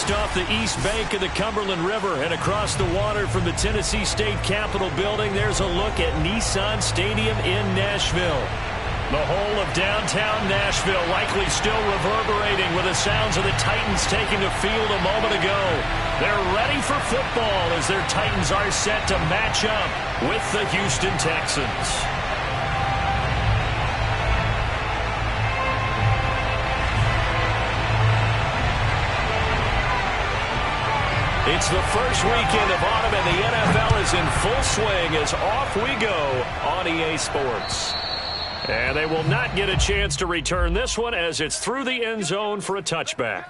Just off the east bank of the Cumberland River and across the water from the Tennessee State Capitol building, there's a look at Nissan Stadium in Nashville. The whole of downtown Nashville likely still reverberating with the sounds of the Titans taking the field a moment ago. They're ready for football as their Titans are set to match up with the Houston Texans. It's the first weekend of autumn, and the NFL is in full swing as off we go on EA Sports. And they will not get a chance to return this one as it's through the end zone for a touchback.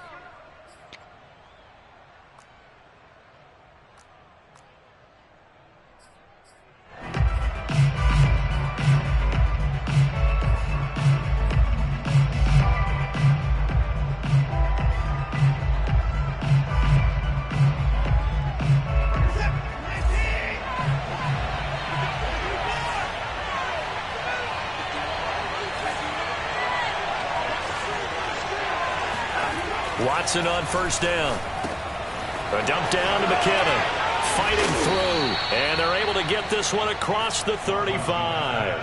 Watson on first down. A dump down to McKinnon. Fighting through. And they're able to get this one across the 35.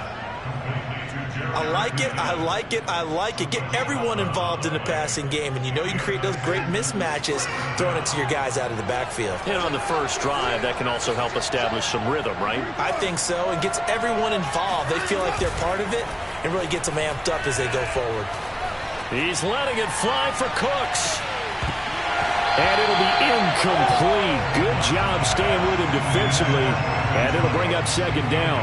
I like it. I like it. I like it. Get everyone involved in the passing game. And you know you can create those great mismatches throwing it to your guys out of the backfield. And on the first drive, that can also help establish some rhythm, right? I think so. It gets everyone involved. They feel like they're part of it and really gets them amped up as they go forward. He's letting it fly for Cooks. And it'll be incomplete. Good job staying with him defensively. And it'll bring up second down.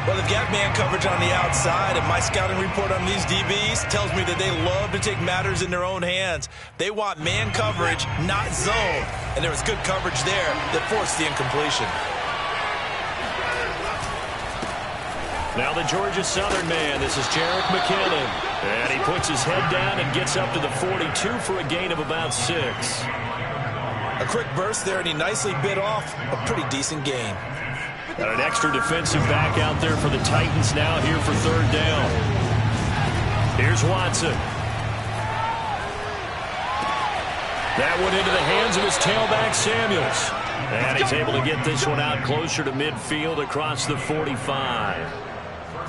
Well, they've got man coverage on the outside, and my scouting report on these DBs tells me that they love to take matters in their own hands. They want man coverage, not zone. And there was good coverage there that forced the incompletion. Now the Georgia Southern man. This is Jerick McKinnon. And he puts his head down and gets up to the 42 for a gain of about 6. A quick burst there, and he nicely bit off a pretty decent gain. Got an extra defensive back out there for the Titans now here for third down. Here's Watson. That one into the hands of his tailback, Samuels. And he's able to get this one out closer to midfield across the 45.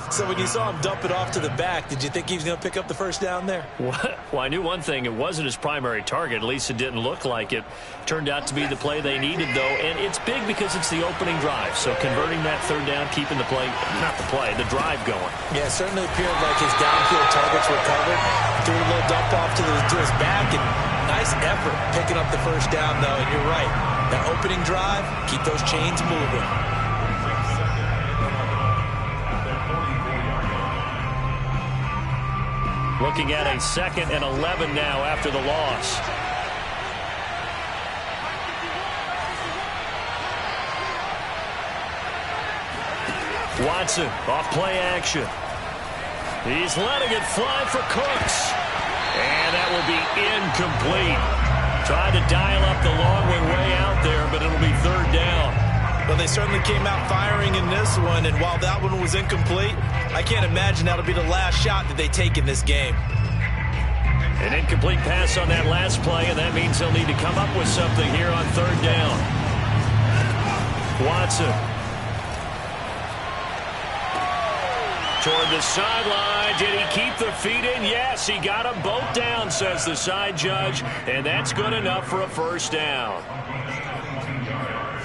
So when you saw him dump it off to the back, did you think he was going to pick up the first down there? Well, I knew one thing. It wasn't his primary target. At least it didn't look like it. Turned out to be the play they needed, though. And it's big because it's the opening drive. So converting that third down, keeping the play, not the play, the drive going. Yeah, it certainly appeared like his downfield targets were covered. Threw a little dump off to his back. And nice effort picking up the first down, though. And you're right. That opening drive, keep those chains moving. Looking at a 2nd and 11 now after the loss. Watson off play action. He's letting it fly for Cooks. And that will be incomplete. Tried to dial up the long one way out there, but it'll be third down. Well, they certainly came out firing in this one, and while that one was incomplete, I can't imagine that'll be the last shot that they take in this game. An incomplete pass on that last play, and that means they'll need to come up with something here on third down. Watson. Toward the sideline. Did he keep the feet in? Yes, he got them both down, says the side judge, and that's good enough for a first down.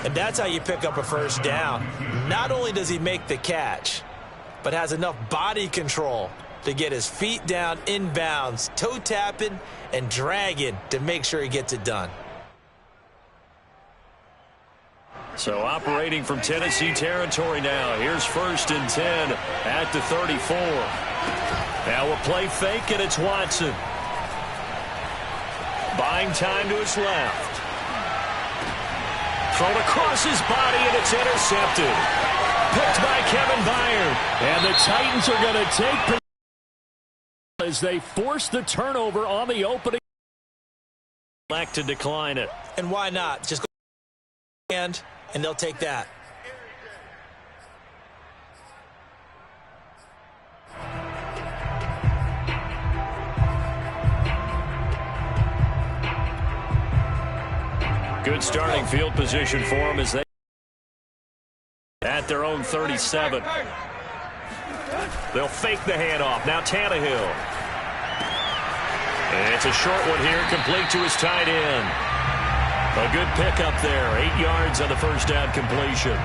And that's how you pick up a first down. Not only does he make the catch, but has enough body control to get his feet down inbounds, toe tapping and dragging to make sure he gets it done. So operating from Tennessee territory now. Here's 1st and 10 at the 34. Now a play fake, and it's Watson. Buying time to his left. Thrown across his body, and it's intercepted. Picked by Kevin Byard. And the Titans are going to take possession as they force the turnover on the opening. Elect to decline it. And why not? Just go and they'll take that. Good starting field position for them as they at their own 37. They'll fake the handoff. Now Tannehill. And it's a short one here, complete to his tight end. A good pickup there. 8 yards on the first down completion.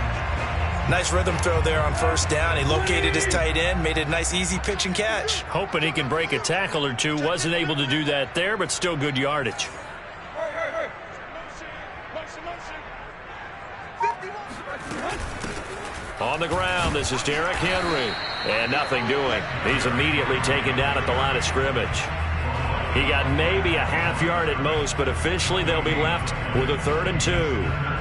Nice rhythm throw there on first down. He located his tight end, made it a nice easy pitch and catch. Hoping he can break a tackle or two. Wasn't able to do that there, but still good yardage. On the ground, this is Derrick Henry. And nothing doing. He's immediately taken down at the line of scrimmage. He got maybe a half yard at most, but officially they'll be left with a 3rd and 2.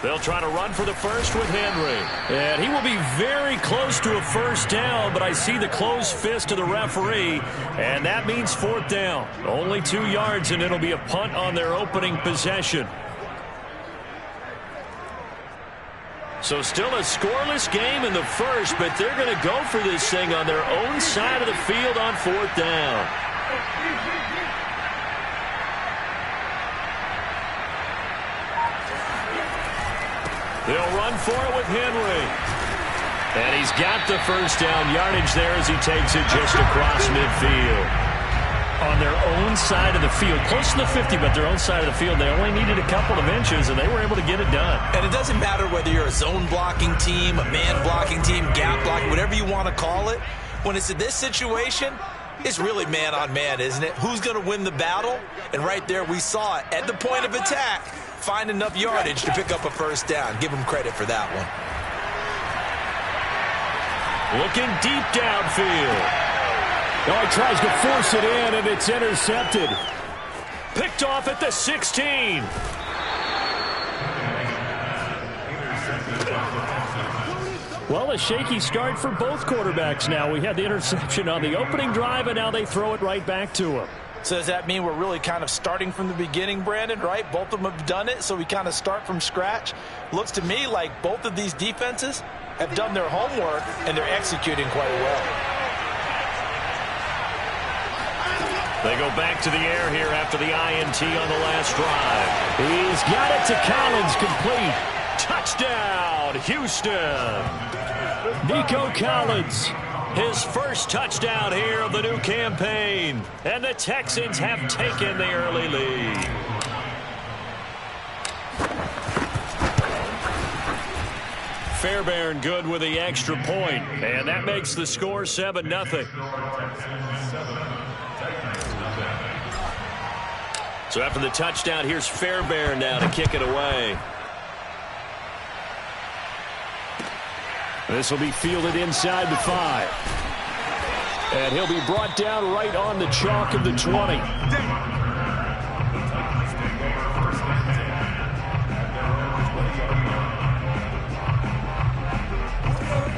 They'll try to run for the first with Henry. And he will be very close to a first down, but I see the closed fist of the referee, and that means 4th down. Only 2 yards, and it'll be a punt on their opening possession. So still a scoreless game in the first, but they're going to go for this thing on their own side of the field on 4th down. They'll run for it with Henry. And he's got the first down yardage there as he takes it just across midfield. On their own side of the field. Close to the 50, but their own side of the field. They only needed a couple of inches, and they were able to get it done. And it doesn't matter whether you're a zone blocking team, a man blocking team, gap blocking, whatever you want to call it. When it's in this situation, it's really man on man, isn't it? Who's going to win the battle? And right there we saw it at the point of attack. Find enough yardage to pick up a first down. Give him credit for that one. Looking deep downfield. Oh, he tries to force it in, and it's intercepted. Picked off at the 16. Well, a shaky start for both quarterbacks now. We had the interception on the opening drive, and now they throw it right back to him. So does that mean we're really kind of starting from the beginning, Brandon, right? Both of them have done it, so we kind of start from scratch. Looks to me like both of these defenses have done their homework, and they're executing quite well. They go back to the air here after the INT on the last drive. He's got it to Collins, complete. Touchdown, Houston. Nico Collins. His first touchdown here of the new campaign. And the Texans have taken the early lead. Fairbairn good with the extra point. And that makes the score 7-0. So after the touchdown, here's Fairbairn now to kick it away. This will be fielded inside the 5. And he'll be brought down right on the chalk of the 20.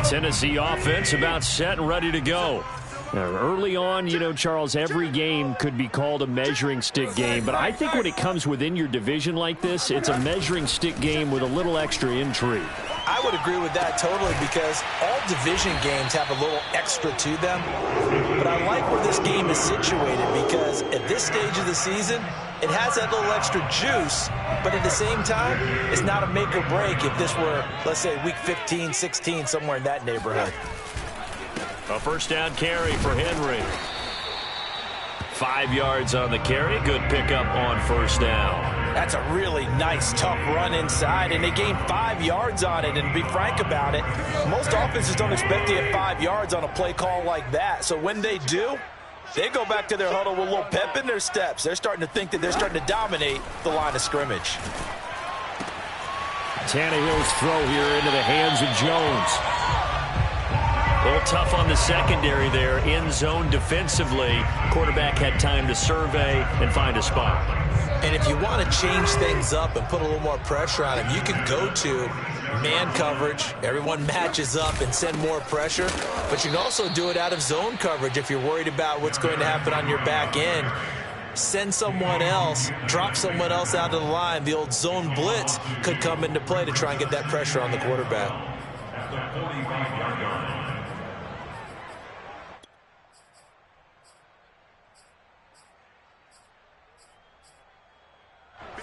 Tennessee offense about set and ready to go. Now, early on, you know, Charles, every game could be called a measuring stick game. But I think when it comes within your division like this, it's a measuring stick game with a little extra intrigue. I would agree with that totally because all division games have a little extra to them. But I like where this game is situated because at this stage of the season, it has that little extra juice. But at the same time, it's not a make or break if this were, let's say, week 15, 16, somewhere in that neighborhood. A first down carry for Henry. 5 yards on the carry. Good pickup on first down. That's a really nice, tough run inside, and they gained 5 yards on it. And to be frank about it, most offenses don't expect to get 5 yards on a play call like that. So when they do, they go back to their huddle with a little pep in their steps. They're starting to think that they're starting to dominate the line of scrimmage. Tannehill's throw here into the hands of Jones. A little tough on the secondary there. In zone defensively. Quarterback had time to survey and find a spot. And if you want to change things up and put a little more pressure on him, you can go to man coverage. Everyone matches up and send more pressure. But you can also do it out of zone coverage if you're worried about what's going to happen on your back end. send someone else, drop someone else out of the line. The old zone blitz could come into play to try and get that pressure on the quarterback.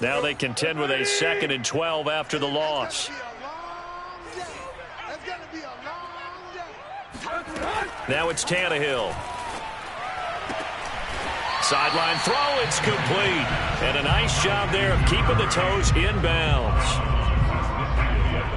Now they contend with a 2nd and 12 after the loss. Now it's Tannehill. Sideline throw, it's complete. And a nice job there of keeping the toes inbounds.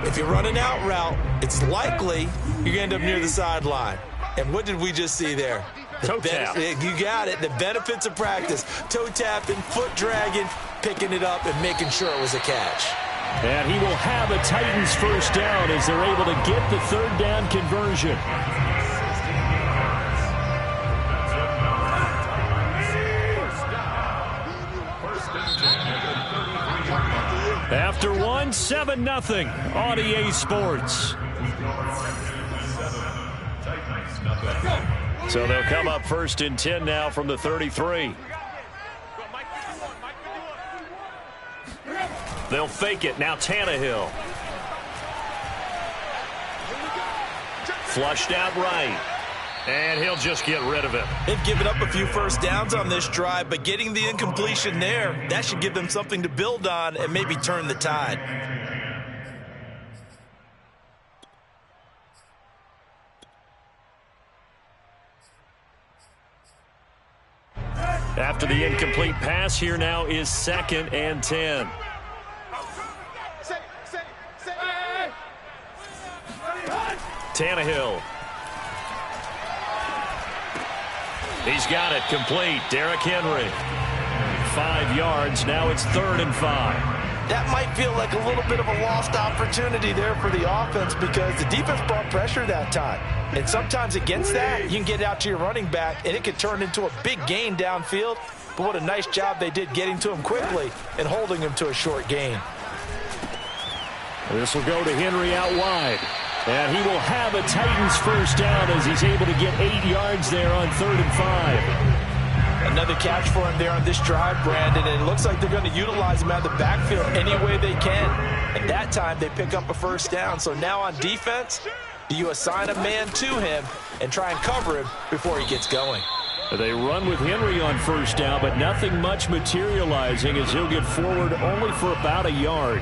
If you run an out route, it's likely you're going to end up near the sideline. And what did we just see there? Toe tap. You got it. The benefits of practice. Toe tapping, foot dragging, picking it up, and making sure it was a catch. And he will have a Titans first down as they're able to get the 3rd down conversion. After 7-0 on EA Sports. So they'll come up 1st and 10 now from the 33. They'll fake it. Now Tannehill. Flushed out right. And he'll just get rid of it. They've given up a few first downs on this drive, but getting the incompletion there, that should give them something to build on and maybe turn the tide. After the incomplete pass, here now is 2nd and 10. Tannehill. He's got it complete. Derrick Henry. 5 yards. Now it's 3rd and 5. That might feel like a little bit of a lost opportunity there for the offense because the defense brought pressure that time. And sometimes against that, you can get out to your running back, and it could turn into a big gain downfield. But what a nice job they did getting to him quickly and holding him to a short gain. This will go to Henry out wide. And he will have a Titans first down as he's able to get 8 yards there on 3rd and 5. Another catch for him there on this drive, Brandon, and it looks like they're going to utilize him out of the backfield any way they can. At that time, they pick up a first down. So now on defense, you assign a man to him and try and cover him before he gets going. They run with Henry on first down, but nothing much materializing as he'll get forward only for about a yard.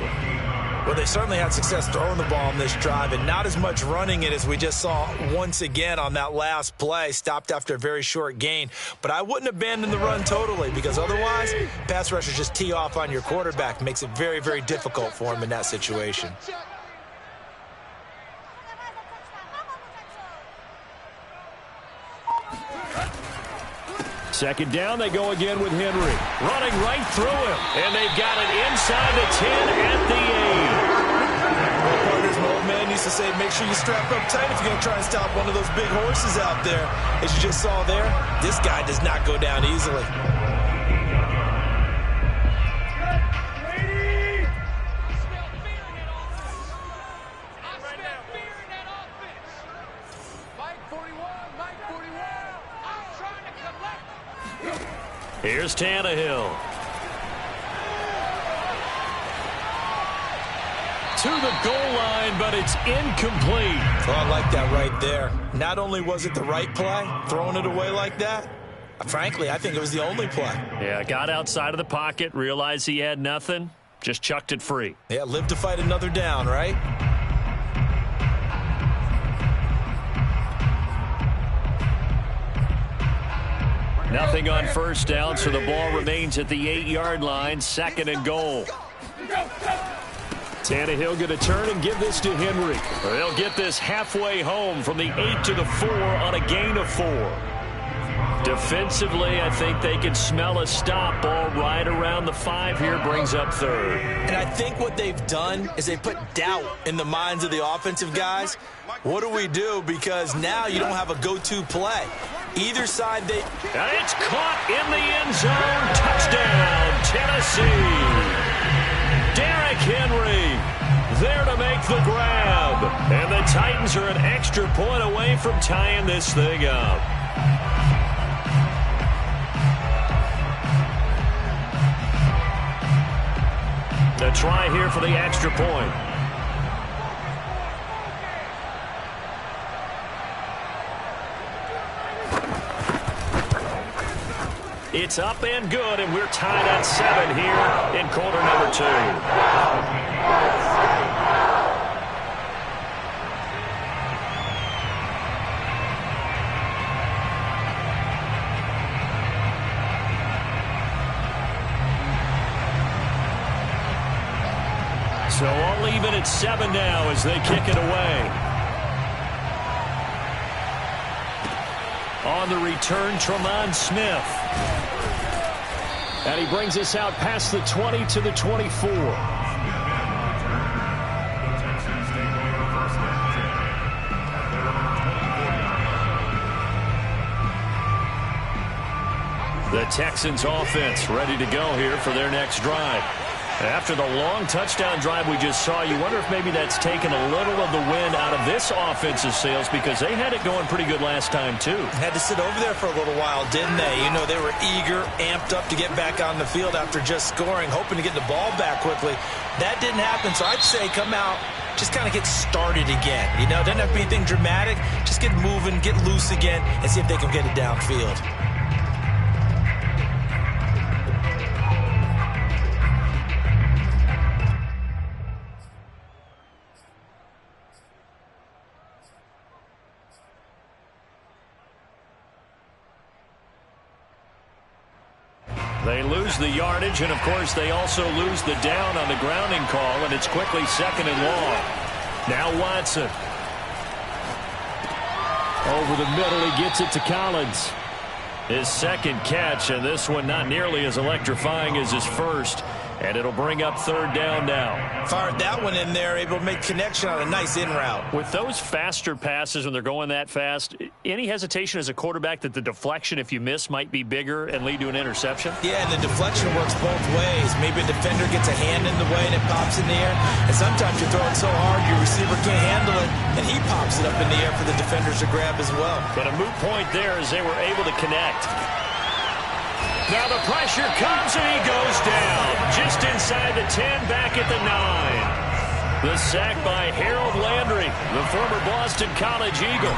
Well, they certainly had success throwing the ball on this drive and not as much running it as we just saw once again on that last play, stopped after a very short gain. But I wouldn't abandon the run totally because otherwise, pass rushers just tee off on your quarterback. Makes it very, very difficult for him in that situation. Second down, they go again with Henry. Running right through him. And they've got it inside the 10 at the 8. Well, partners, my old man used to say, make sure you strap up tight if you're going to try and stop one of those big horses out there. As you just saw there, this guy does not go down easily. Here's Tannehill. To the goal line, but it's incomplete. Oh, I like that right there. Not only was it the right play, throwing it away like that, frankly, I think it was the only play. Yeah, got outside of the pocket, realized he had nothing, just chucked it free. Yeah, live to fight another down, right? Nothing on first down, so the ball remains at the 8-yard line, 2nd and goal. Tannehill going to turn and give this to Henry. They'll get this halfway home from the 8 to the 4 on a gain of 4. Defensively, I think they can smell a stop. Ball right around the 5 here, brings up 3rd. And I think what they've done is they put doubt in the minds of the offensive guys. What do we do? Because now you don't have a go-to play. Either side they... And it's caught in the end zone. Touchdown, Tennessee. Derrick Henry there to make the grab. And the Titans are an extra point away from tying this thing up. The try here for the extra point. It's up and good, and we're tied at 7 here in quarter number 2. So all even at 7 now as they kick it away. On the return, Tremont Smith. And he brings us out past the 20 to the 24. The Texans offense ready to go here for their next drive. After the long touchdown drive we just saw, you wonder if maybe that's taken a little of the wind out of this offensive sails, because they had it going pretty good last time, too. Had to sit over there for a little while, didn't they? You know, they were eager, amped up to get back on the field after just scoring, hoping to get the ball back quickly. That didn't happen, so I'd say come out, just kind of get started again. You know, doesn't have to be anything dramatic. Just get moving, get loose again, and see if they can get it downfield. They lose the yardage, and, of course, they also lose the down on the grounding call, and it's quickly 2nd and long. Now Watson. Over the middle, he gets it to Collins. His second catch, and this one not nearly as electrifying as his first. And it'll bring up 3rd down now. Fired that one in there, able to make connection on a nice in route. With those faster passes, when they're going that fast, any hesitation as a quarterback that the deflection, if you miss, might be bigger and lead to an interception? Yeah, and the deflection works both ways. Maybe a defender gets a hand in the way and it pops in the air. And sometimes you throw it so hard your receiver can't handle it, and he pops it up in the air for the defenders to grab as well. But a moot point there as they were able to connect. Now the pressure comes, and he goes down. Just inside the 10, back at the 9. The sack by Harold Landry, the former Boston College Eagle.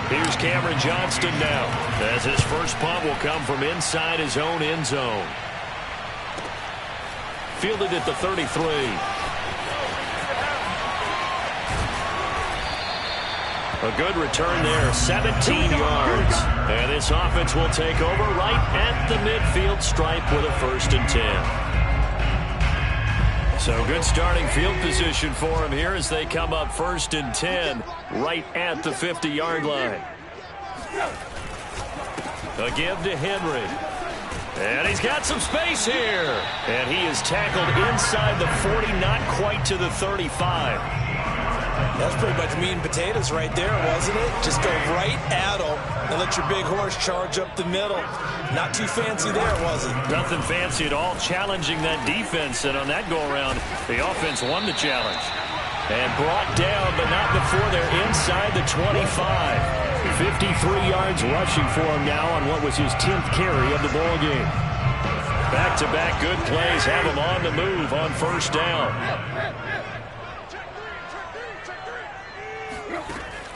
Here's Cameron Johnston now, as his first punt will come from inside his own end zone. Fielded at the 33. A good return there, 17 yards. And this offense will take over right at the midfield stripe with a 1st and 10. So good starting field position for him here as they come up 1st and 10 right at the 50-yard line. A give to Henry. And he's got some space here. And he is tackled inside the 40, not quite to the 35. That's pretty much meat and potatoes right there, wasn't it? Just go right at him and let your big horse charge up the middle. Not too fancy there, was it? Nothing fancy at all, challenging that defense. And on that go-around, the offense won the challenge. And brought down, but not before they're inside the 25. 53 yards rushing for him now on what was his 10th carry of the ball game. Back-to-back good plays have him on the move on 1st down.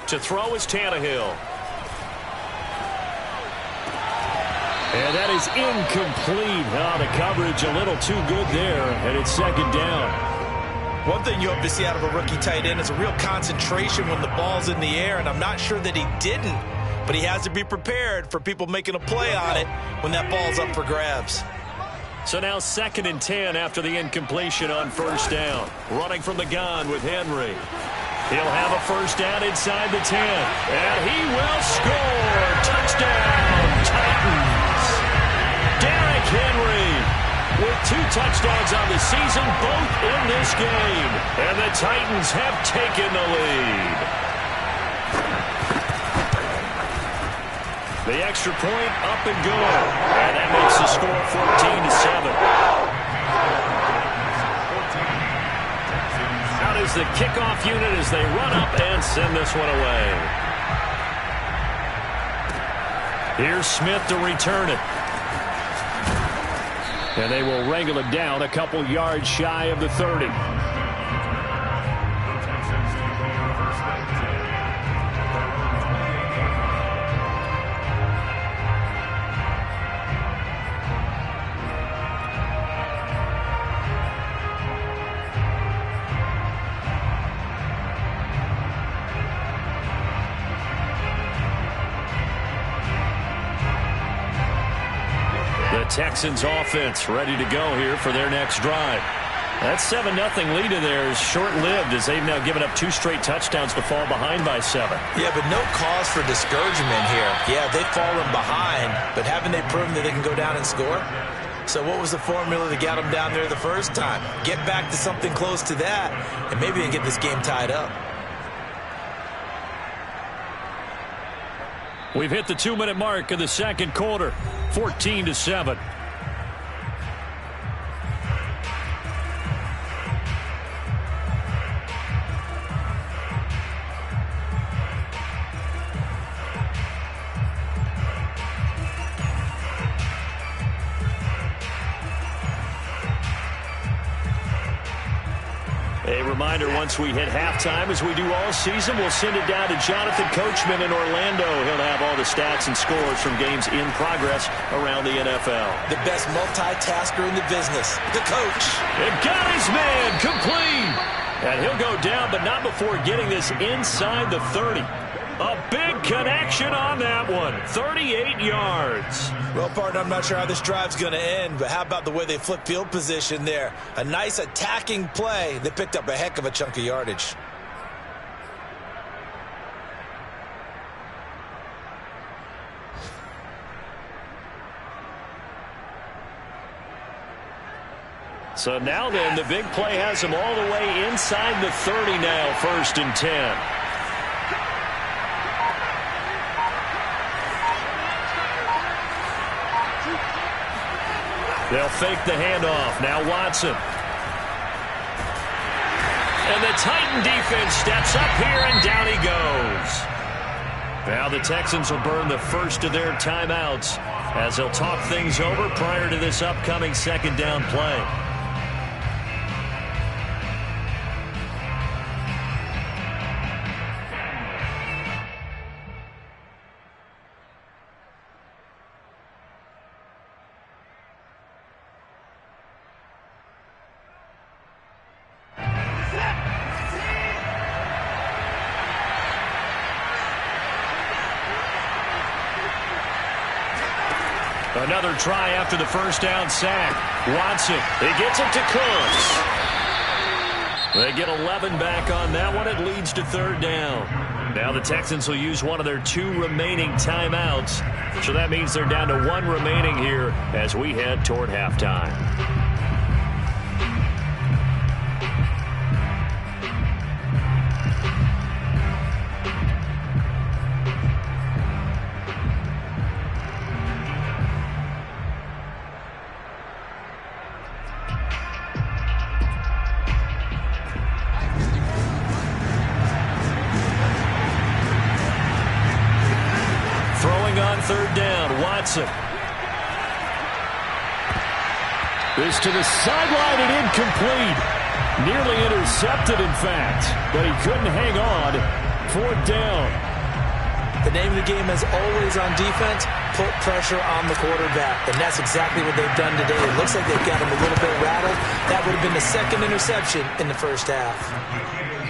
To throw is Tannehill. And that is incomplete. Oh, the coverage a little too good there, and it's 2nd down. One thing you hope to see out of a rookie tight end is a real concentration when the ball's in the air, and I'm not sure that he didn't, but he has to be prepared for people making a play on it when that ball's up for grabs. So now 2nd and 10 after the incompletion on 1st down. Running from the gun with Henry. He'll have a 1st down inside the 10. And he will score. Touchdown, Titans. Derrick Henry with 2 touchdowns on the season, both in this game. And the Titans have taken the lead. The extra point up and good. And that makes the score 14-7. Out is the kickoff unit as they run up and send this one away. Here's Smith to return it. And they will wrangle it down a couple yards shy of the 30. Texans offense ready to go here for their next drive. That 7-0 lead of theirs short-lived as they've now given up 2 straight touchdowns to fall behind by 7. Yeah, but no cause for discouragement here. Yeah, they've fallen behind, but haven't they proven that they can go down and score? So what was the formula that got them down there the first time? Get back to something close to that, and maybe they can get this game tied up. We've hit the 2-minute mark of the second quarter. 14-7. A reminder, once we hit halftime, as we do all season, we'll send it down to Jonathan Coachman in Orlando. He'll have all the stats and scores from games in progress around the NFL. The best multitasker in the business, the coach. It got his man complete. And he'll go down, but not before getting this inside the 30. A big connection on that one. 38 yards. Well, partner, I'm not sure how this drive's going to end, but how about the way they flip field position there? A nice attacking play. They picked up a heck of a chunk of yardage. So now then, the big play has them all the way inside the 30 now, 1st and 10. They'll fake the handoff. Now Watson. And the Titan defense steps up here, and down he goes. Now the Texans will burn the first of their timeouts as they'll talk things over prior to this upcoming 2nd down play. Another try after the 1st down sack. Watson, he gets it to Cooks. They get 11 back on that one. It leads to 3rd down. Now the Texans will use one of their 2 remaining timeouts. So that means they're down to 1 remaining here as we head toward halftime. On 3rd down, Watson. This to the sideline and incomplete. Nearly intercepted, in fact, but he couldn't hang on. 4th down. The name of the game is always on defense, put pressure on the quarterback, and that's exactly what they've done today. It looks like they've got him a little bit rattled. That would have been the 2nd interception in the 1st half.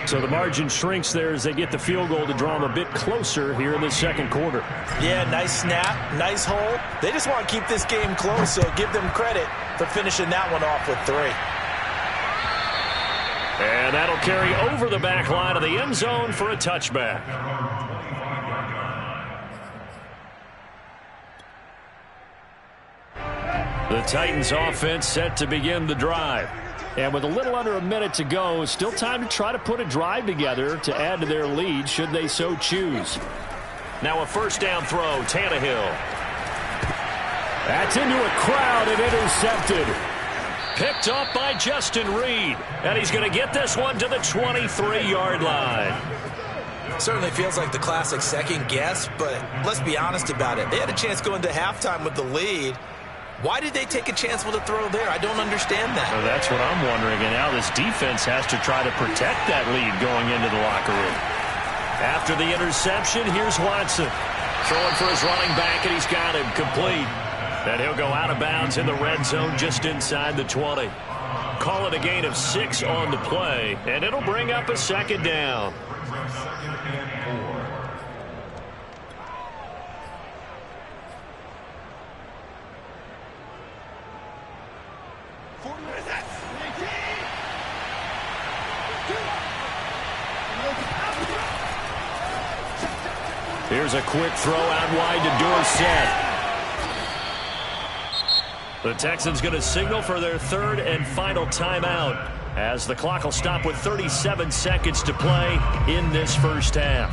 So the margin shrinks there as they get the field goal to draw them a bit closer here in the 2nd quarter. Yeah, nice snap, nice hole. They just want to keep this game close, so give them credit for finishing that one off with 3. And that'll carry over the back line of the end zone for a touchback. The Titans offense set to begin the drive. And with a little under a minute to go, still time to try to put a drive together to add to their lead should they so choose. Now a 1st down throw, Tannehill. That's into a crowd and intercepted. Picked up by Justin Reed. And he's going to get this one to the 23-yard line. Certainly feels like the classic second guess, but let's be honest about it. They had a chance going to halftime with the lead. Why did they take a chance with a throw there? I don't understand that. Well, that's what I'm wondering. And now this defense has to try to protect that lead going into the locker room. After the interception, here's Watson. Throwing for his running back, and he's got him complete. And he'll go out of bounds in the red zone just inside the 20. Call it a gain of 6 on the play, and it'll bring up a second down. Here's a quick throw out wide to Dorsett. The Texans going to signal for their third and final timeout as the clock will stop with 37 seconds to play in this first half.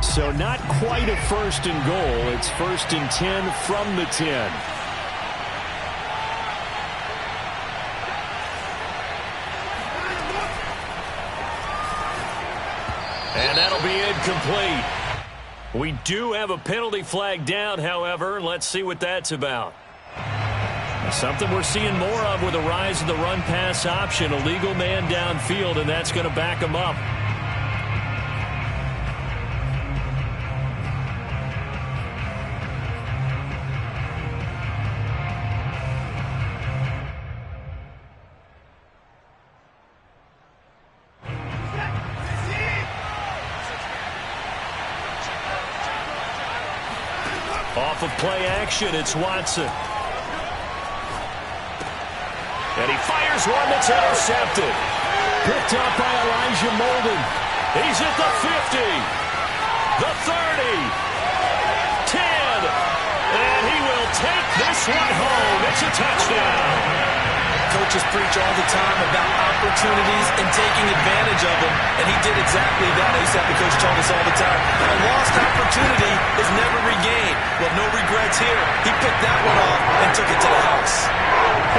So not quite a first and goal. It's first and 10 from the 10. And that'll be incomplete. We do have a penalty flag down, however. Let's see what that's about. Something we're seeing more of with the rise of the run-pass option. A legal man downfield, and that's going to back him up. Off of play action, it's Watson. And he fires one that's intercepted. Picked up by Elijah Molden. He's at the 50, the 30, 10, and he will take this one home. It's a touchdown. Coaches preach all the time about opportunities and taking advantage of them, and he did exactly that. I used to have the coach tell us all the time. A lost opportunity is never regained. Well, no regrets here. He picked that one off and took it to the house.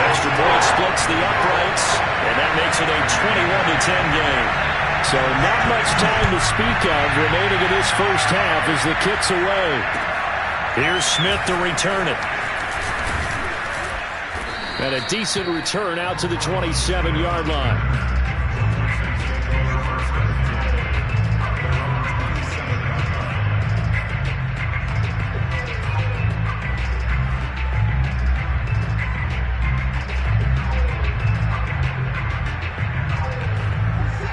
Extra point splits the uprights, and that makes it a 21-10 game. So not much time to speak of remaining in this first half as the kick's away. Here's Smith to return it. And a decent return out to the 27-yard line.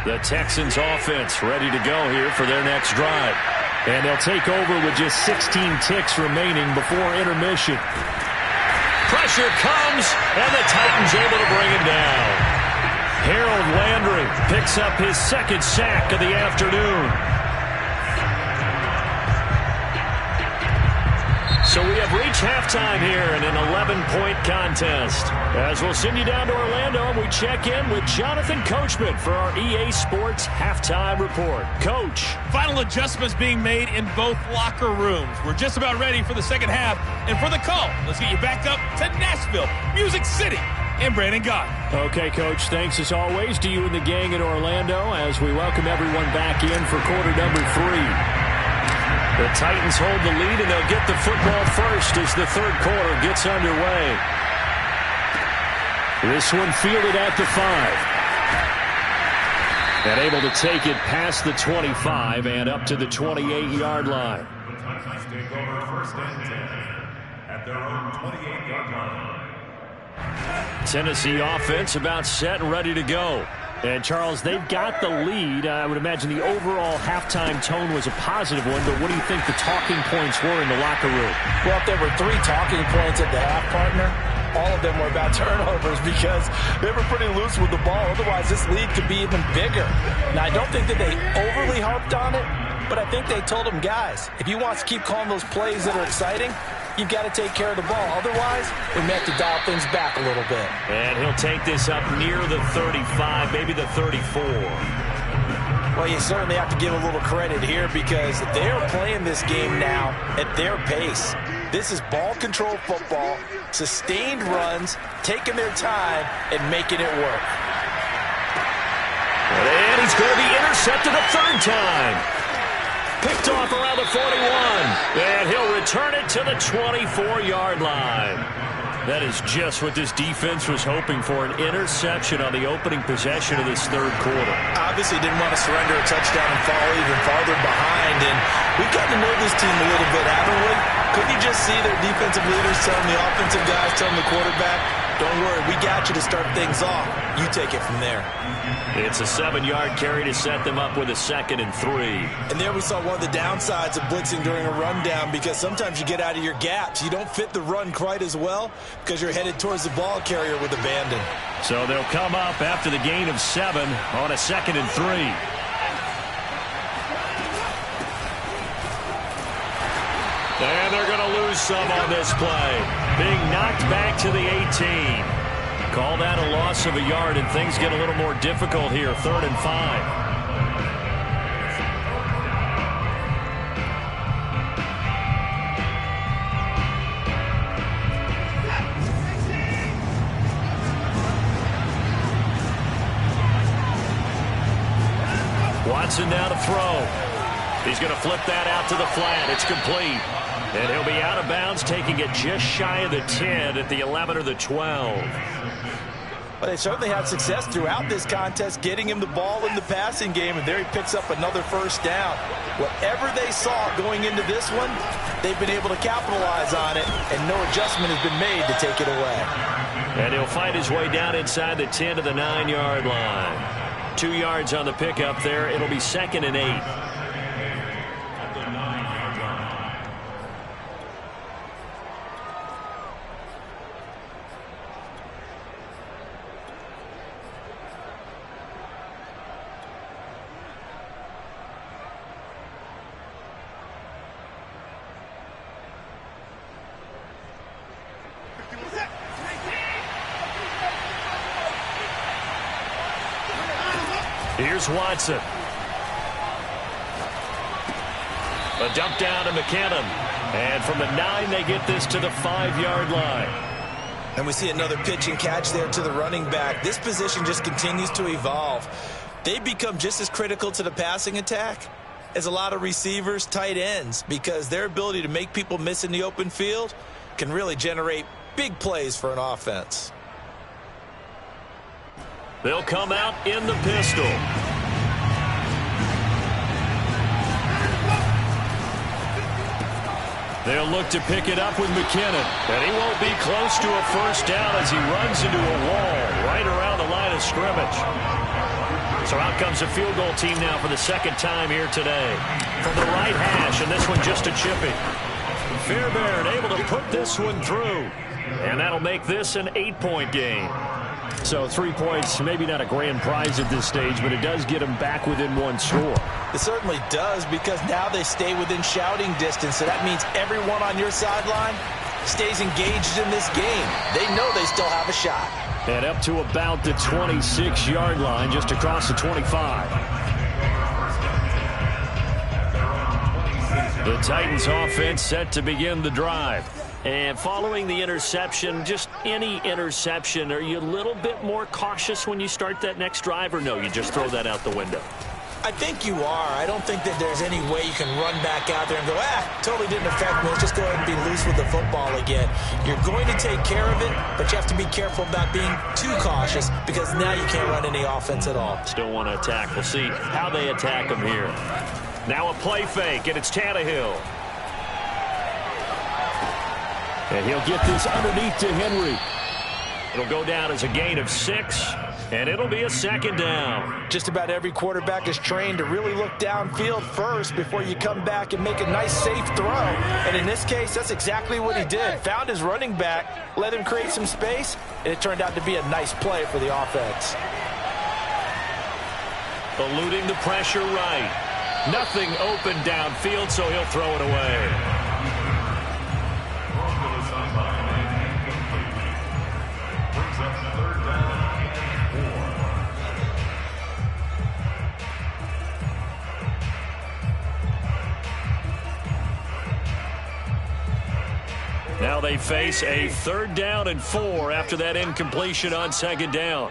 The Texans offense ready to go here for their next drive. And they'll take over with just 16 ticks remaining before intermission. Pressure comes, and the Titans able to bring him down. Harold Landry picks up his second sack of the afternoon. So we have reached halftime here in an 11-point contest. As we'll send you down to Orlando, and we check in with Jonathan Coachman for our EA Sports Halftime Report. Coach. Final adjustments being made in both locker rooms. We're just about ready for the second half. And for the call, let's get you back up to Nashville, Music City, and Brandon Gott. Okay, Coach, thanks as always to you and the gang in Orlando as we welcome everyone back in for quarter number 3. The Titans hold the lead, and they'll get the football first as the third quarter gets underway. This one fielded at the 5. And able to take it past the 25 and up to the 28-yard line. The Titans take over first and 10 at their own 28-yard line. Tennessee offense about set and ready to go. And, Charles, they've got the lead. I would imagine the overall halftime tone was a positive one, but what do you think the talking points were in the locker room? Well, if there were 3 talking points at the half, partner, all of them were about turnovers because they were pretty loose with the ball. Otherwise, this lead could be even bigger. Now, I don't think that they overly harped on it, but I think they told them, guys, if you want to keep calling those plays that are exciting, you've got to take care of the ball. Otherwise, we may have to dial things back a little bit. And he'll take this up near the 35, maybe the 34. Well, you certainly have to give a little credit here because they're playing this game now at their pace. This is ball control football, sustained runs, taking their time, and making it work. intercepted a third time. Picked off around the 41. And he'll return it to the 24-yard line. That is just what this defense was hoping for, an interception on the opening possession of this third quarter. Obviously didn't want to surrender a touchdown and fall even farther behind. And we've gotten to know this team a little bit, haven't we? Couldn't you just see their defensive leaders telling the offensive guys, telling the quarterback, don't worry, we got you to start things off. You take it from there. It's a 7-yard carry to set them up with a 2nd and 3. And there we saw one of the downsides of blitzing during a rundown, because sometimes you get out of your gaps. You don't fit the run quite as well because you're headed towards the ball carrier with abandon. So they'll come up after the gain of 7 on a 2nd and 3. And they're going to lose some on this play. Being knocked back to the 18. Call that a loss of a yard, and things get a little more difficult here. 3rd and 5. Watson now to throw. He's going to flip that out to the flat. It's complete. And he'll be out of bounds, taking it just shy of the 10 at the 11 or the 12. But they certainly had success throughout this contest, getting him the ball in the passing game, and there he picks up another first down. Whatever they saw going into this one, they've been able to capitalize on it, and no adjustment has been made to take it away. And he'll find his way down inside the 10 to the 9-yard line. 2 yards on the pickup there. It'll be 2nd and 8. Here's Watson. A dump down to McKinnon. And from the 9, they get this to the 5-yard line. And we see another pitch and catch there to the running back. This position just continues to evolve. They become just as critical to the passing attack as a lot of receivers, tight ends, because their ability to make people miss in the open field can really generate big plays for an offense. They'll come out in the pistol. They'll look to pick it up with McKinnon. And he won't be close to a first down as he runs into a wall right around the line of scrimmage. So out comes a field goal team now for the 2nd time here today. From the right hash, and this one just a chipping. Fairbairn able to put this one through. And that'll make this an 8-point game. So 3 points, maybe not a grand prize at this stage, but it does get them back within 1 score. It certainly does, because now they stay within shouting distance. So that means everyone on your sideline stays engaged in this game. They know they still have a shot. And up to about the 26-yard line, just across the 25. The Titans offense set to begin the drive. And following the interception, just any interception, are you a little bit more cautious when you start that next drive, or no, you just throw that out the window? I think you are. I don't think that there's any way you can run back out there and go, totally didn't affect me. Let's just go ahead and be loose with the football again. You're going to take care of it, but you have to be careful about being too cautious, because now you can't run any offense at all. Still want to attack. We'll see how they attack them here. Now a play fake, and it's Tannehill. And he'll get this underneath to Henry. It'll go down as a gain of 6, and it'll be a 2nd down. Just about every quarterback is trained to really look downfield first before you come back and make a nice, safe throw. And in this case, that's exactly what he did. Found his running back, let him create some space, and it turned out to be a nice play for the offense. Eluding the pressure right. Nothing open downfield, so he'll throw it away. Now they face a 3rd down and 4 after that incompletion on 2nd down.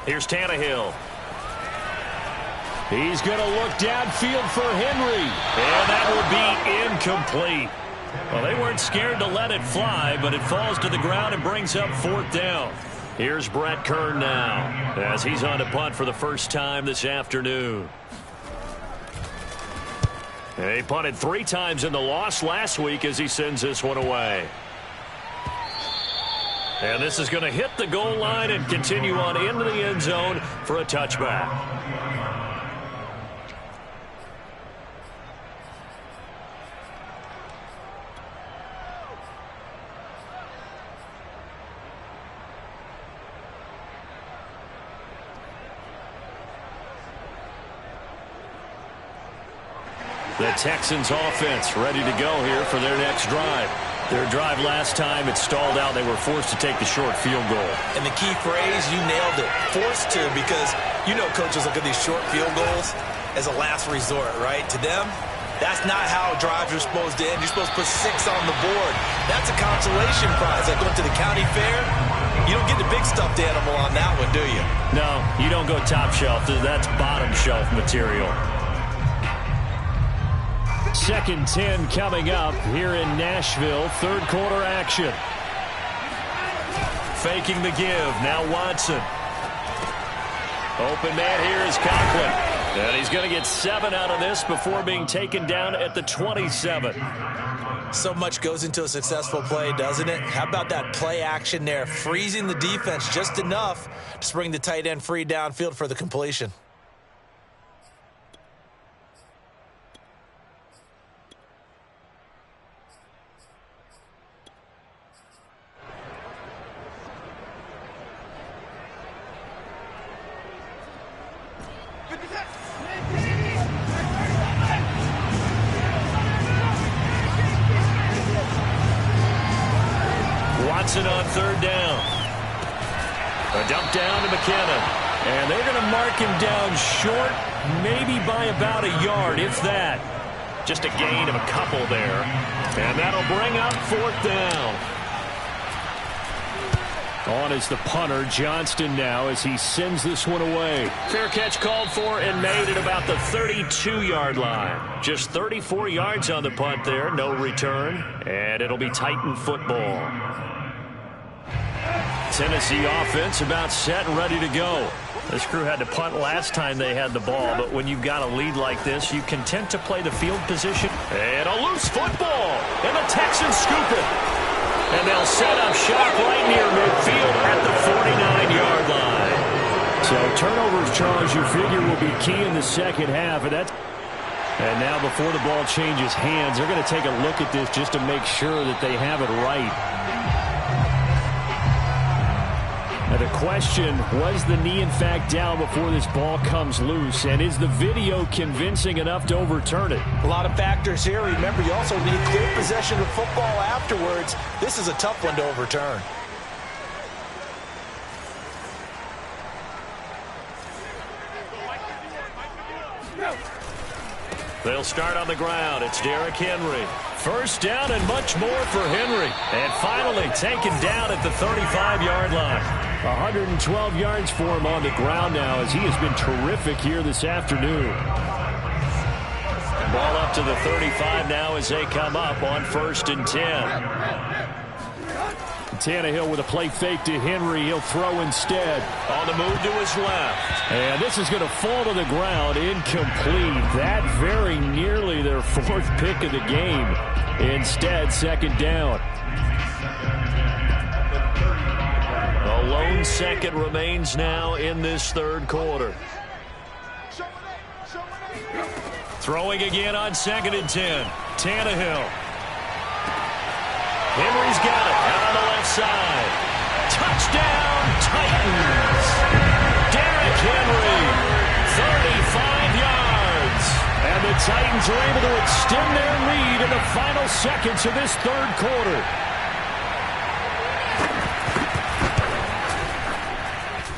Here's Tannehill. He's going to look downfield for Henry. And that will be incomplete. Well, they weren't scared to let it fly, but it falls to the ground and brings up 4th down. Here's Brett Kern now as he's on to punt for the first time this afternoon. And he punted 3 times in the loss last week as he sends this one away. And this is going to hit the goal line and continue on into the end zone for a touchback. The Texans offense ready to go here for their next drive. Their drive last time, it stalled out. They were forced to take the short field goal. And the key phrase, you nailed it. Forced to, because you know coaches look at these short field goals as a last resort, right? To them, that's not how drives are supposed to end. You're supposed to put 6 on the board. That's a consolation prize. Like going to the county fair, you don't get the big stuffed animal on that one, do you? No, you don't go top shelf. That's bottom shelf material. 2nd and 10 coming up here in Nashville. 3rd quarter action. Faking the give. Now Watson. Open man here is Conklin. And he's going to get 7 out of this before being taken down at the 27. So much goes into a successful play, doesn't it? How about that play action there? Freezing the defense just enough to bring the tight end free downfield for the completion. Watson on 3rd down. A dump down to McKinnon. And they're going to mark him down short, maybe by about a yard, if that. Just a gain of a couple there. And that'll bring up 4th down. On is the punter, Johnston, now as he sends this one away. Fair catch called for and made at about the 32-yard line. Just 34 yards on the punt there, no return. And it'll be Titan football. Tennessee offense about set and ready to go. This crew had to punt last time they had the ball, but when you've got a lead like this, you can tend to play the field position. And a loose football, and the Texans scoop it. And they'll set up shop right near midfield at the 49-yard line. So turnovers, Charles, you figure will be key in the second half. And now before the ball changes hands, they're going to take a look at this just to make sure that they have it right. Now the question, was the knee in fact down before this ball comes loose? And is the video convincing enough to overturn it? A lot of factors here. Remember, you also need clear possession of football afterwards. This is a tough one to overturn. They'll start on the ground. It's Derrick Henry. 1st down and much more for Henry. And finally taken down at the 35-yard line. 112 yards for him on the ground now as he has been terrific here this afternoon. Ball up to the 35 now as they come up on 1st and 10. Tannehill with a play fake to Henry. He'll throw instead. On the move to his left. And this is going to fall to the ground. Incomplete. That very nearly their 4th pick of the game. Instead, 2nd down. A lone second remains now in this 3rd quarter. Throwing again on 2nd and 10. Tannehill. Henry's got it out on the left side. Touchdown, Titans. Derrick Henry, 35 yards. And the Titans are able to extend their lead in the final seconds of this 3rd quarter.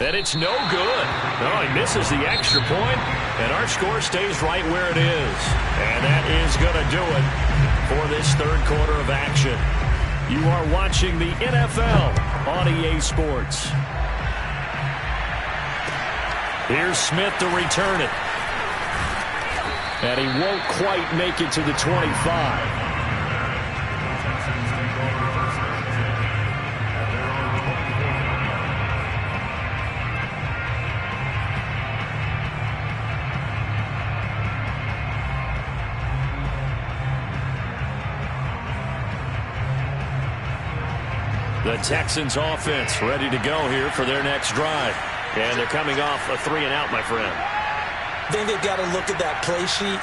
And it's no good. No, he misses the extra point, and our score stays right where it is. And that is going to do it for this 3rd quarter of action. You are watching the NFL on EA Sports. Here's Smith to return it. And he won't quite make it to the 25. The Texans offense ready to go here for their next drive. And they're coming off a 3-and-out, my friend. I think they've got to look at that play sheet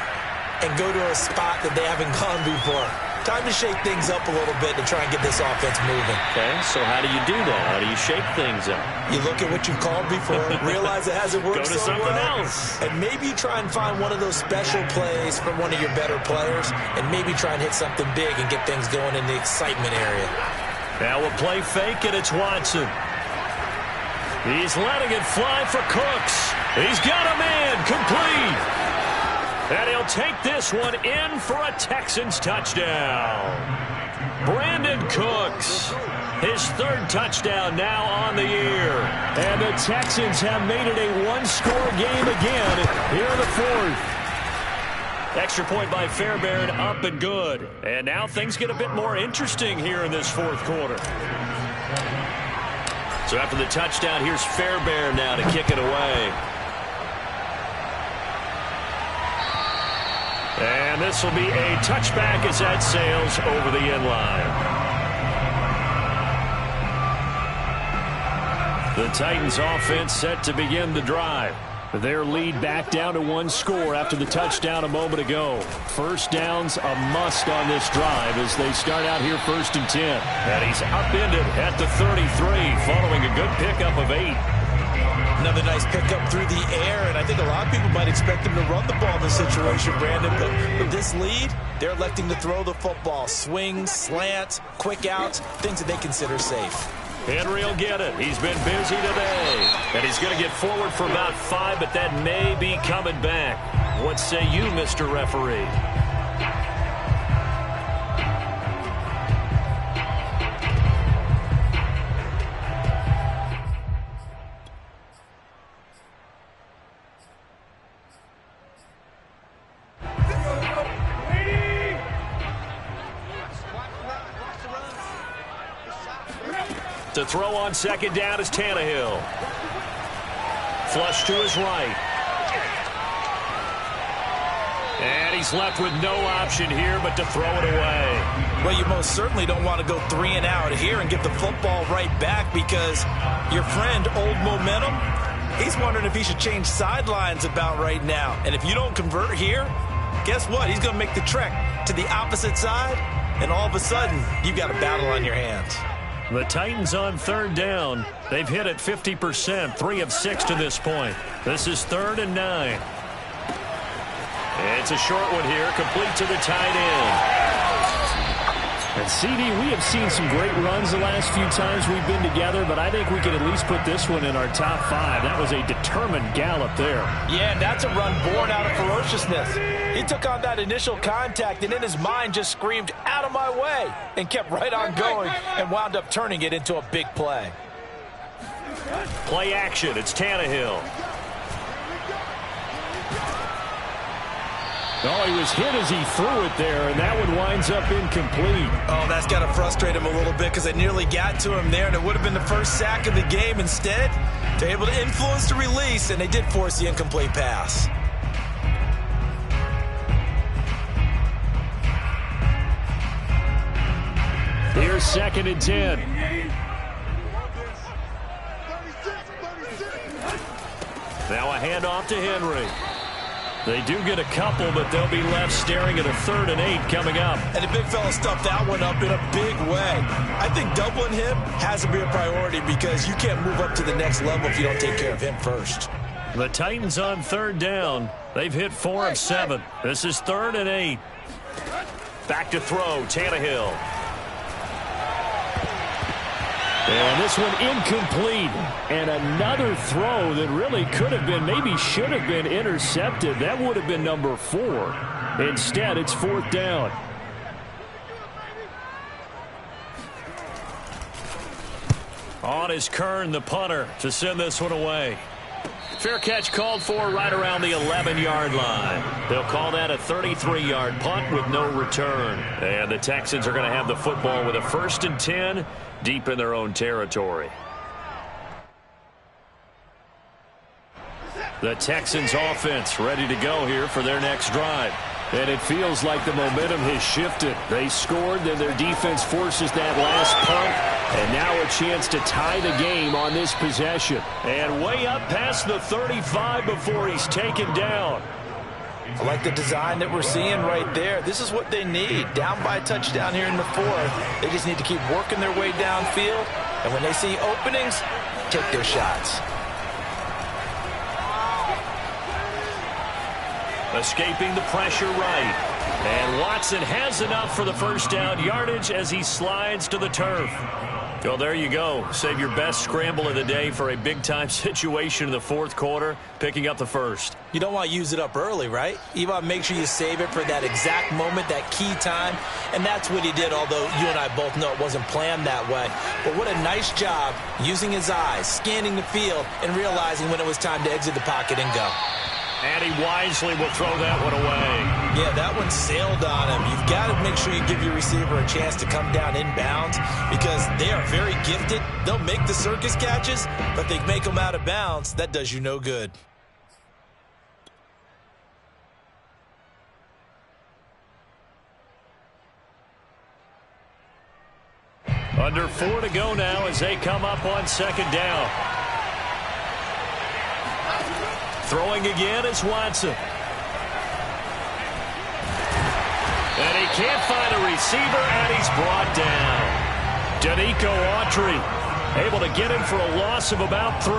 and go to a spot that they haven't gone before. Time to shake things up a little bit to try and get this offense moving. Okay, so how do you do that? How do you shake things up? You look at what you've called before, realize it hasn't worked Go to so something well, else. and maybe try and find one of those special plays from one of your better players, and maybe try and hit something big and get things going in the excitement area. Now a play fake, and it's Watson. He's letting it fly for Cooks. He's got a man, complete. And he'll take this one in for a Texans touchdown. Brandon Cooks, his third touchdown now on the year. And the Texans have made it a one-score game again here in the fourth. Extra point by Fairbairn, up and good. And now things get a bit more interesting here in this fourth quarter. So after the touchdown, here's Fairbairn now to kick it away. And this will be a touchback as that sails over the end line. The Titans offense set to begin the drive. Their lead back down to one score after the touchdown a moment ago. First down's a must on this drive as they start out here 1st and 10. And he's upended at the 33 following a good pickup of 8. Another nice pickup through the air, and I think a lot of people might expect him to run the ball in this situation, Brandon. But with this lead, they're electing to throw the football. Swings, slants, quick outs, things that they consider safe. Henry will get it. He's been busy today. And he's going to get forward for about 5, but that may be coming back. What say you, Mr. Referee? To throw on second down is Tannehill. Flush to his right. And he's left with no option here but to throw it away. Well, you most certainly don't want to go 3 and out here and get the football right back because your friend, Old Momentum, he's wondering if he should change sidelines about right now. And if you don't convert here, guess what? He's going to make the trek to the opposite side, and all of a sudden, you've got a battle on your hands. The Titans on 3rd down. They've hit it 50%, 3 of 6 to this point. This is 3rd and 9. It's a short one here, complete to the tight end. And CD, we have seen some great runs the last few times we've been together, but I think we can at least put this one in our top 5. That was a determined gallop there. Yeah, and that's a run born out of ferociousness. He took on that initial contact and in his mind just screamed, "Out of my way," and kept right on going and wound up turning it into a big play. Play action, it's Tannehill. Oh, he was hit as he threw it there, and that one winds up incomplete. Oh, that's got to frustrate him a little bit because it nearly got to him there, and it would have been the first sack of the game. Instead, they're able to influence the release, and they did force the incomplete pass. Here's 2nd and 10. Now a handoff to Henry. They do get a couple, but they'll be left staring at a 3rd and 8 coming up. And the big fella stuffed that one up in a big way. I think doubling him has to be a priority because you can't move up to the next level if you don't take care of him first. The Titans on 3rd down. They've hit 4 of 7. This is 3rd and 8. Back to throw, Tannehill. And this one incomplete. And another throw that really could have been, maybe should have been intercepted. That would have been number 4. Instead, it's 4th down. On is Kern, the punter, to send this one away. Fair catch called for right around the 11-yard line. They'll call that a 33-yard punt with no return. And the Texans are going to have the football with a 1st and 10 deep in their own territory. The Texans offense ready to go here for their next drive. And it feels like the momentum has shifted. They scored, then their defense forces that last punt. And now a chance to tie the game on this possession. And way up past the 35 before he's taken down. I like the design that we're seeing right there. This is what they need. Down by a touchdown here in the 4th. They just need to keep working their way downfield. And when they see openings, take their shots. Escaping the pressure right. And Watson has enough for the first down yardage as he slides to the turf. Well, there you go. Save your best scramble of the day for a big-time situation in the 4th quarter, picking up the first. You don't want to use it up early, right? You want to make sure you save it for that exact moment, that key time. And that's what he did, although you and I both know it wasn't planned that way. But what a nice job using his eyes, scanning the field, and realizing when it was time to exit the pocket and go. And he wisely will throw that one away. Yeah, that one sailed on him. You've got to make sure you give your receiver a chance to come down inbounds because they are very gifted. They'll make the circus catches, but they make them out of bounds. That does you no good. Under 4 to go now as they come up on 2nd down. Throwing again is Watson. And he can't find a receiver, and he's brought down. Danico Autry able to get him for a loss of about 3.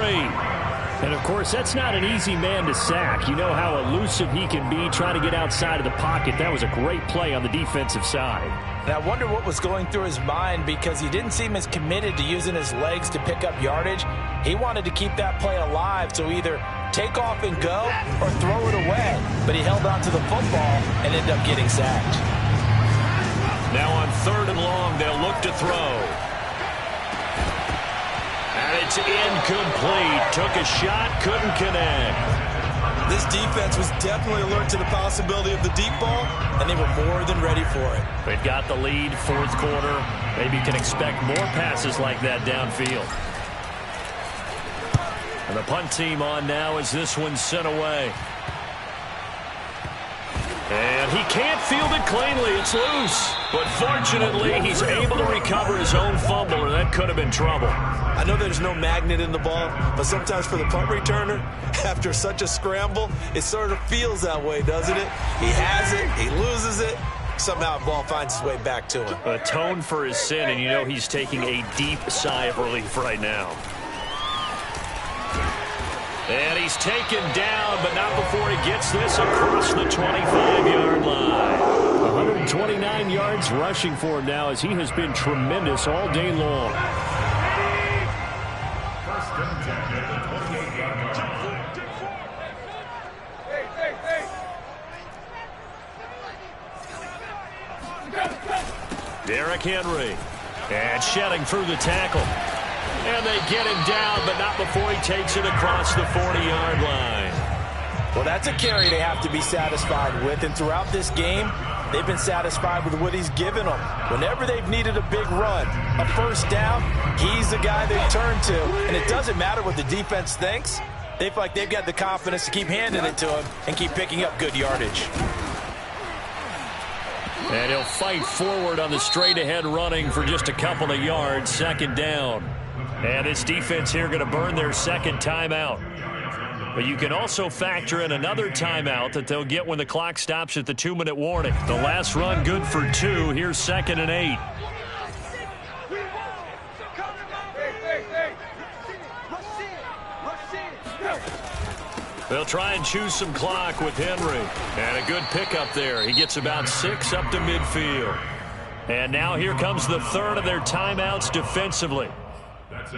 And, of course, that's not an easy man to sack. You know how elusive he can be trying to get outside of the pocket. That was a great play on the defensive side. And I wonder what was going through his mind because he didn't seem as committed to using his legs to pick up yardage. He wanted to keep that play alive, so either take off and go or throw it away. But he held on to the football and ended up getting sacked. Now on 3rd and long, they'll look to throw. And it's incomplete. Took a shot, couldn't connect. This defense was definitely alert to the possibility of the deep ball, and they were more than ready for it. They've got the lead, 4th quarter. Maybe can expect more passes like that downfield. And the punt team on now as this one's sent away. And he can't field it cleanly. It's loose. But fortunately, he's able to recover his own fumble, and that could have been trouble. I know there's no magnet in the ball, but sometimes for the punt returner, after such a scramble, it sort of feels that way, doesn't it? He has it, he loses it, somehow the ball finds its way back to him. Atone for his sin, and you know he's taking a deep sigh of relief right now. And he's taken down, but not before he gets this across the 25-yard line. 129 yards rushing for him now as he has been tremendous all day long. Derrick Henry. And shedding through the tackle. And they get him down, but not before he takes it across the 40-yard line. Well, that's a carry they have to be satisfied with. And throughout this game, they've been satisfied with what he's given them. Whenever they've needed a big run, a first down, he's the guy they turn to. And it doesn't matter what the defense thinks. They feel like they've got the confidence to keep handing it to him and keep picking up good yardage. And he'll fight forward on the straight-ahead running for just a couple of yards, 2nd down. And this defense here going to burn their 2nd timeout. But you can also factor in another timeout that they'll get when the clock stops at the 2-minute warning. The last run good for 2. Here's 2nd and 8. They'll try and choose some clock with Henry. And a good pickup there. He gets about 6 up to midfield. And now here comes the 3rd of their timeouts defensively.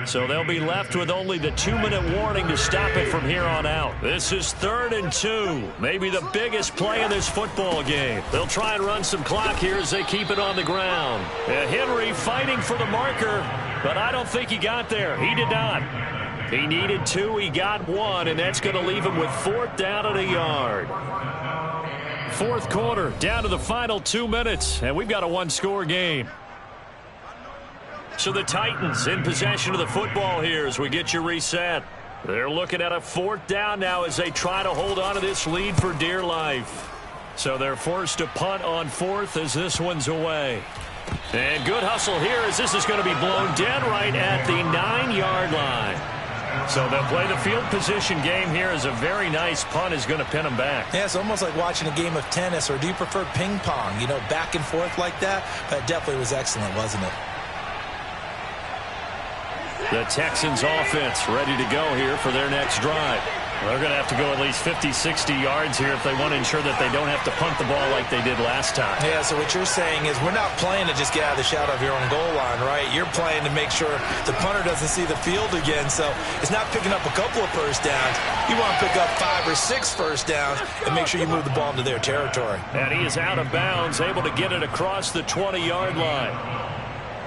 So they'll be left with only the 2-minute warning to stop it from here on out. This is 3rd and 2. Maybe the biggest play in this football game. They'll try and run some clock here as they keep it on the ground. And Henry fighting for the marker, but I don't think he got there. He did not. He needed 2, he got 1, and that's going to leave him with 4th down and a yard. Fourth quarter, down to the final 2 minutes, and we've got a one-score game. So the Titans in possession of the football here as we get you reset. They're looking at a 4th down now as they try to hold on to this lead for dear life. So they're forced to punt on 4th as this one's away. And good hustle here as this is going to be blown dead right at the 9-yard line. So they'll play the field position game here as a very nice punt is going to pin them back. Yeah, it's almost like watching a game of tennis, or do you prefer ping pong? You know, back and forth like that? That definitely was excellent, wasn't it? The Texans offense ready to go here for their next drive. They're going to have to go at least 50, 60 yards here if they want to ensure that they don't have to punt the ball like they did last time. Yeah, so what you're saying is we're not playing to just get out of the shadow of your own goal line, right? You're playing to make sure the punter doesn't see the field again. So it's not picking up a couple of first downs. You want to pick up 5 or 6 first downs and make sure you move the ball into their territory. And he is out of bounds, able to get it across the 20-yard line.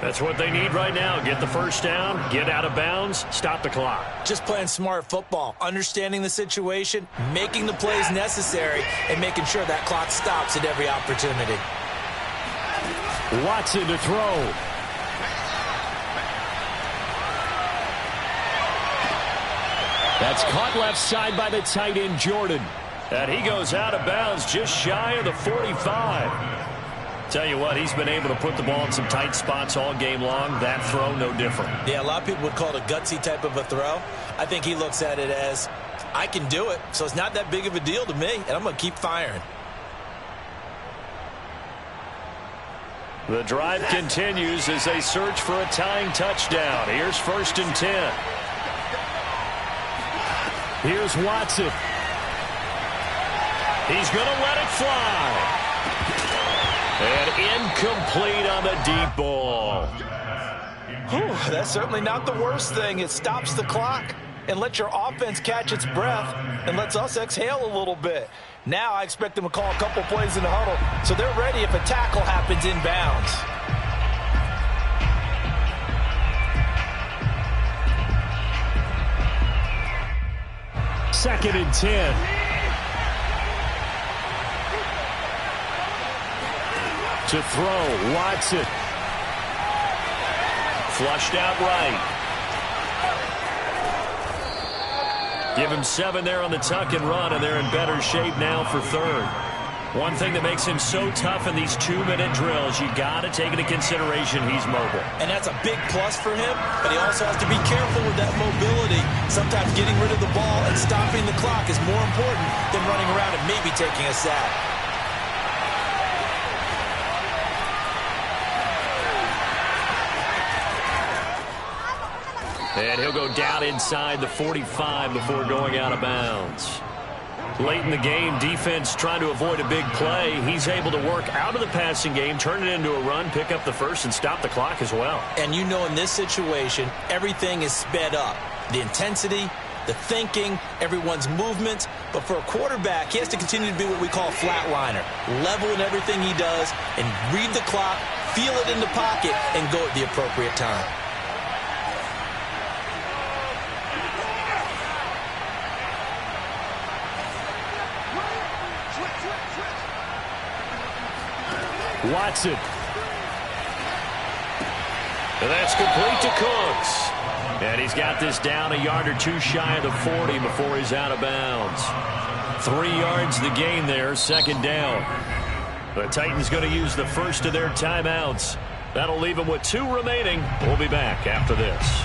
That's what they need right now. Get the first down, get out of bounds, stop the clock. Just playing smart football, understanding the situation, making the plays necessary, and making sure that clock stops at every opportunity. Watson to throw. That's caught left side by the tight end, Jordan. And he goes out of bounds just shy of the 45. Tell you what, he's been able to put the ball in some tight spots all game long. That throw, no different. Yeah, a lot of people would call it a gutsy type of a throw. I think he looks at it as, I can do it, so it's not that big of a deal to me, and I'm going to keep firing. The drive continues as they search for a tying touchdown. Here's 1st and 10. Here's Watson. He's going to let it fly. And incomplete on the deep ball. Whew, that's certainly not the worst thing. It stops the clock and lets your offense catch its breath and lets us exhale a little bit. Now I expect them to call a couple plays in the huddle so they're ready if a tackle happens inbounds. 2nd and 10. To throw, Watson. Flushed out right. Give him 7 there on the tuck and run, and they're in better shape now for 3rd. One thing that makes him so tough in these 2-minute drills, you got to take into consideration he's mobile. And that's a big plus for him, but he also has to be careful with that mobility. Sometimes getting rid of the ball and stopping the clock is more important than running around and maybe taking a sack. And he'll go down inside the 45 before going out of bounds. Late in the game, defense trying to avoid a big play. He's able to work out of the passing game, turn it into a run, pick up the first, and stop the clock as well. And you know in this situation, everything is sped up. The intensity, the thinking, everyone's movements. But for a quarterback, he has to continue to be what we call a flatliner. Level in everything he does and read the clock, feel it in the pocket, and go at the appropriate time. Watson. And that's complete to Cooks. And he's got this down a yard or 2 shy of the 40 before he's out of bounds. 3 yards the gain there, 2nd down. The Titans going to use the first of their timeouts. That'll leave them with 2 remaining. We'll be back after this.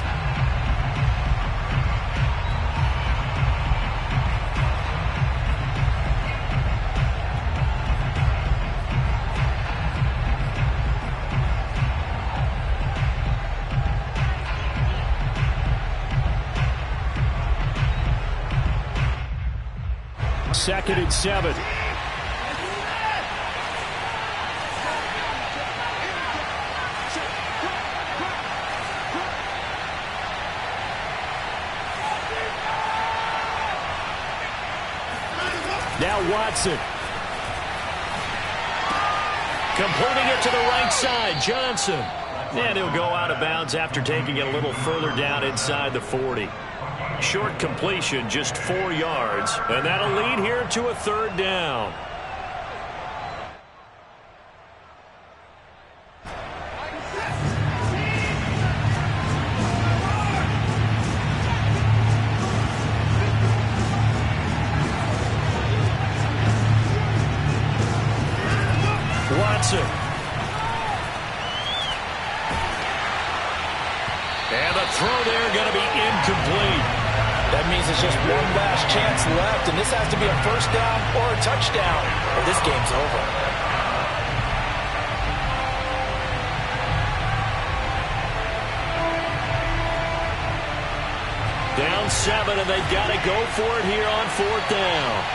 Second and 7. Now Watson. Completing it to the right side, Johnson. And he'll go out of bounds after taking it a little further down inside the 40. Short completion, just 4 yards, and that'll lead here to a 3rd down. Watson. And the throw there going to be incomplete. That means it's just one last chance left, and this has to be a 1st down or a touchdown, or this game's over. Down 7, and they've got to go for it here on 4th down.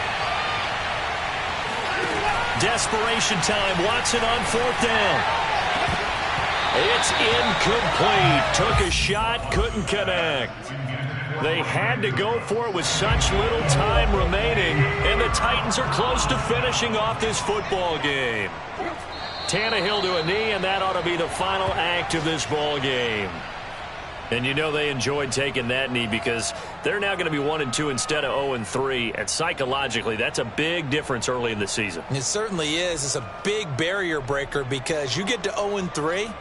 Desperation time. Watson on 4th down. It's incomplete. Took a shot, couldn't connect. They had to go for it with such little time remaining, and the Titans are close to finishing off this football game. Tannehill to a knee, and that ought to be the final act of this ball game. And you know they enjoyed taking that knee because they're now going to be 1-2 instead of 0-3. And psychologically, that's a big difference early in the season. It certainly is. It's a big barrier breaker because you get to 0-3,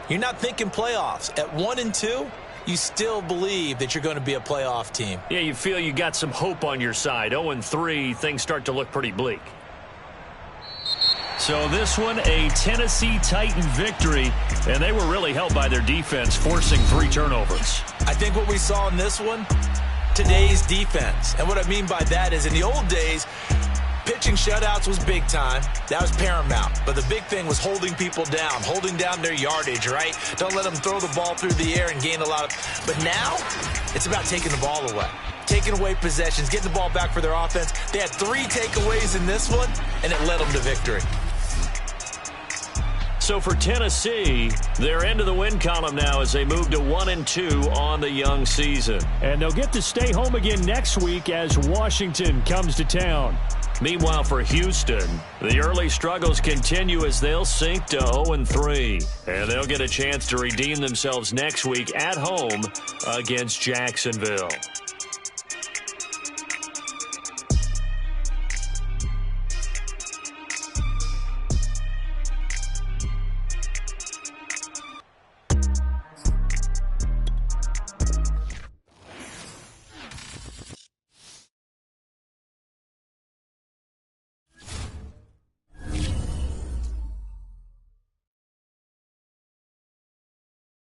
you're not thinking playoffs. At 1-2, you still believe that you're going to be a playoff team. Yeah, you feel you got some hope on your side. 0-3, things start to look pretty bleak. So this one, a Tennessee Titan victory, and they were really helped by their defense, forcing 3 turnovers. I think what we saw in this one, today's defense. And what I mean by that is in the old days, pitching shutouts was big time. That was paramount. But the big thing was holding people down, holding down their yardage, right? Don't let them throw the ball through the air and gain a lot of... But now, it's about taking the ball away. Taking away possessions, getting the ball back for their offense. They had 3 takeaways in this one, and it led them to victory. So for Tennessee, they're into the win column now as they move to 1-2 on the young season. And they'll get to stay home again next week as Washington comes to town. Meanwhile, for Houston, the early struggles continue as they'll sink to 0-3. And they'll get a chance to redeem themselves next week at home against Jacksonville.